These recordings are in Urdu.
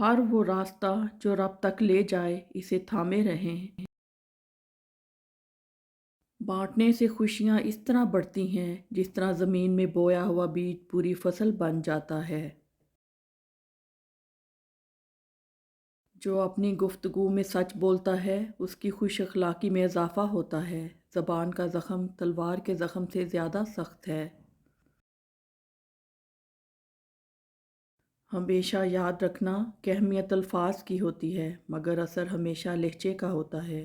ہر وہ راستہ جو رب تک لے جائے اسے تھامے رہیں۔ بانٹنے سے خوشیاں اس طرح بڑھتی ہیں جس طرح زمین میں بویا ہوا بیج پوری فصل بن جاتا ہے۔ جو اپنی گفتگو میں سچ بولتا ہے اس کی خوش اخلاقی میں اضافہ ہوتا ہے۔ زبان کا زخم تلوار کے زخم سے زیادہ سخت ہے۔ ہمیشہ یاد رکھنا کہ اہمیت الفاظ کی ہوتی ہے مگر اثر ہمیشہ لہجے کا ہوتا ہے۔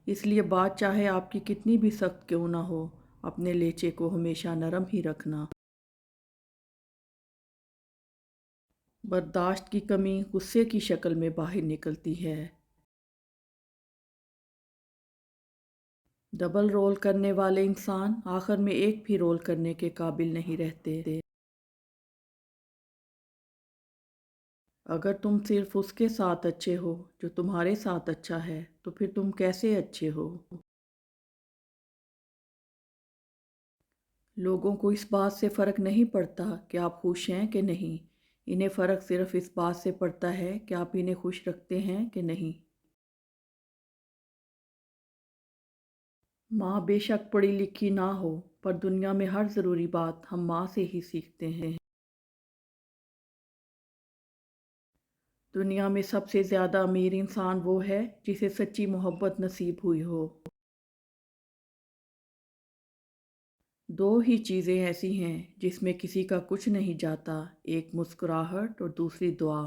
اس لیے بات چاہے آپ کی کتنی بھی سخت کیوں نہ ہو، اپنے لہجے کو ہمیشہ نرم ہی رکھنا۔ برداشت کی کمی غصے کی شکل میں باہر نکلتی ہے۔ ڈبل رول کرنے والے انسان آخر میں ایک بھی رول کرنے کے قابل نہیں رہتے۔ اگر تم صرف اس کے ساتھ اچھے ہو جو تمہارے ساتھ اچھا ہے تو پھر تم کیسے اچھے ہو؟ لوگوں کو اس بات سے فرق نہیں پڑتا کہ آپ خوش ہیں کہ نہیں، انہیں فرق صرف اس بات سے پڑتا ہے کہ آپ انہیں خوش رکھتے ہیں کہ نہیں۔ ماں بے شک پڑھی لکھی نہ ہو پر دنیا میں ہر ضروری بات ہم ماں سے ہی سیکھتے ہیں۔ دنیا میں سب سے زیادہ امیر انسان وہ ہے جسے سچی محبت نصیب ہوئی ہو۔ دو ہی چیزیں ایسی ہیں جس میں کسی کا کچھ نہیں جاتا، ایک مسکراہٹ اور دوسری دعا۔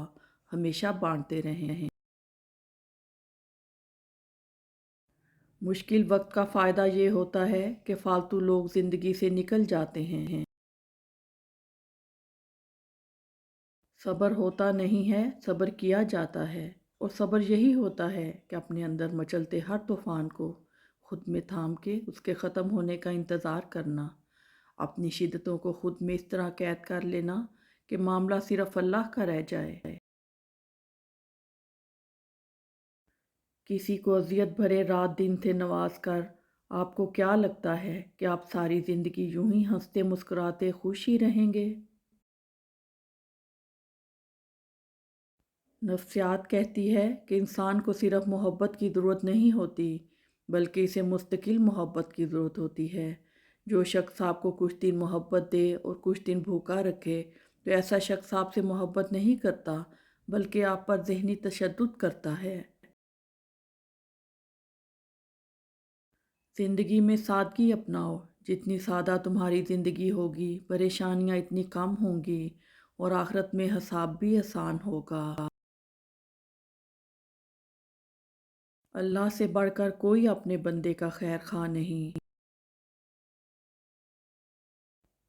ہمیشہ بانٹتے رہیں۔ مشکل وقت کا فائدہ یہ ہوتا ہے کہ فالتو لوگ زندگی سے نکل جاتے ہیں۔ صبر ہوتا نہیں ہے، صبر کیا جاتا ہے، اور صبر یہی ہوتا ہے کہ اپنے اندر مچلتے ہر طوفان کو خود میں تھام کے اس کے ختم ہونے کا انتظار کرنا، اپنی شدتوں کو خود میں اس طرح قید کر لینا کہ معاملہ صرف اللہ کا رہ جائے۔ کسی کو اذیت بھرے رات دن سے نواز کر آپ کو کیا لگتا ہے کہ آپ ساری زندگی یوں ہی ہنستے مسکراتے خوش ہی رہیں گے؟ نفسیات کہتی ہے کہ انسان کو صرف محبت کی ضرورت نہیں ہوتی بلکہ اسے مستقل محبت کی ضرورت ہوتی ہے۔ جو شخص آپ کو کچھ دن محبت دے اور کچھ دن بھوکا رکھے تو ایسا شخص آپ سے محبت نہیں کرتا بلکہ آپ پر ذہنی تشدد کرتا ہے۔ زندگی میں سادگی اپناؤ، جتنی سادہ تمہاری زندگی ہوگی پریشانیاں اتنی کم ہوں گی اور آخرت میں حساب بھی آسان ہوگا۔ اللہ سے بڑھ کر کوئی اپنے بندے کا خیر خواہ نہیں۔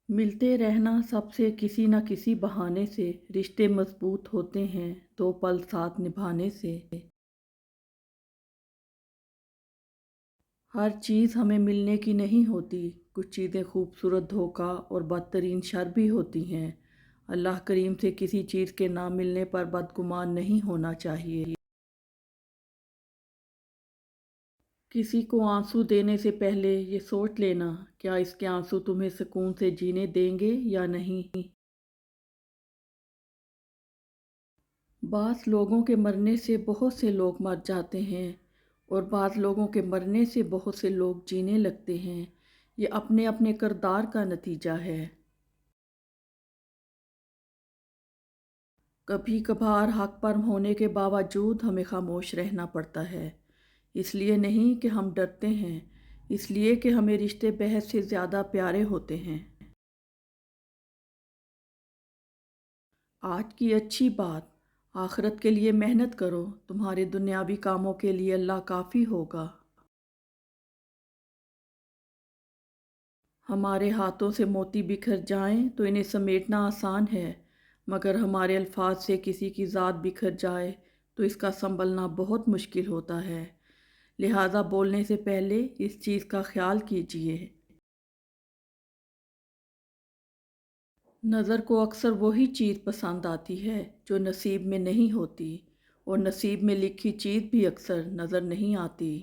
ملتے رہنا سب سے کسی نہ کسی بہانے سے، رشتے مضبوط ہوتے ہیں دو پل ساتھ نبھانے سے۔ ہر چیز ہمیں ملنے کی نہیں ہوتی، کچھ چیزیں خوبصورت دھوکہ اور بدترین شر بھی ہوتی ہیں۔ اللہ کریم سے کسی چیز کے نہ ملنے پر بدگمان نہیں ہونا چاہیے۔ کسی کو آنسو دینے سے پہلے یہ سوچ لینا کیا اس کے آنسو تمہیں سکون سے جینے دیں گے یا نہیں۔ بعض لوگوں کے مرنے سے بہت سے لوگ مر جاتے ہیں اور بعض لوگوں کے مرنے سے بہت سے لوگ جینے لگتے ہیں۔ یہ اپنے اپنے کردار کا نتیجہ ہے۔ کبھی کبھار حق پر ہونے کے باوجود ہمیں خاموش رہنا پڑتا ہے، اس لیے نہیں کہ ہم ڈرتے ہیں، اس لیے کہ ہمیں رشتے بحث سے زیادہ پیارے ہوتے ہیں۔ آج کی اچھی بات، آخرت کے لیے محنت کرو، تمہارے دنیاوی کاموں کے لیے اللہ کافی ہوگا۔ ہمارے ہاتھوں سے موتی بکھر جائیں تو انہیں سمیٹنا آسان ہے، مگر ہمارے الفاظ سے کسی کی ذات بکھر جائے تو اس کا سنبھلنا بہت مشکل ہوتا ہے۔ لہٰذا بولنے سے پہلے اس چیز کا خیال کیجیے۔ نظر کو اکثر وہی چیز پسند آتی ہے جو نصیب میں نہیں ہوتی، اور نصیب میں لکھی چیز بھی اکثر نظر نہیں آتی۔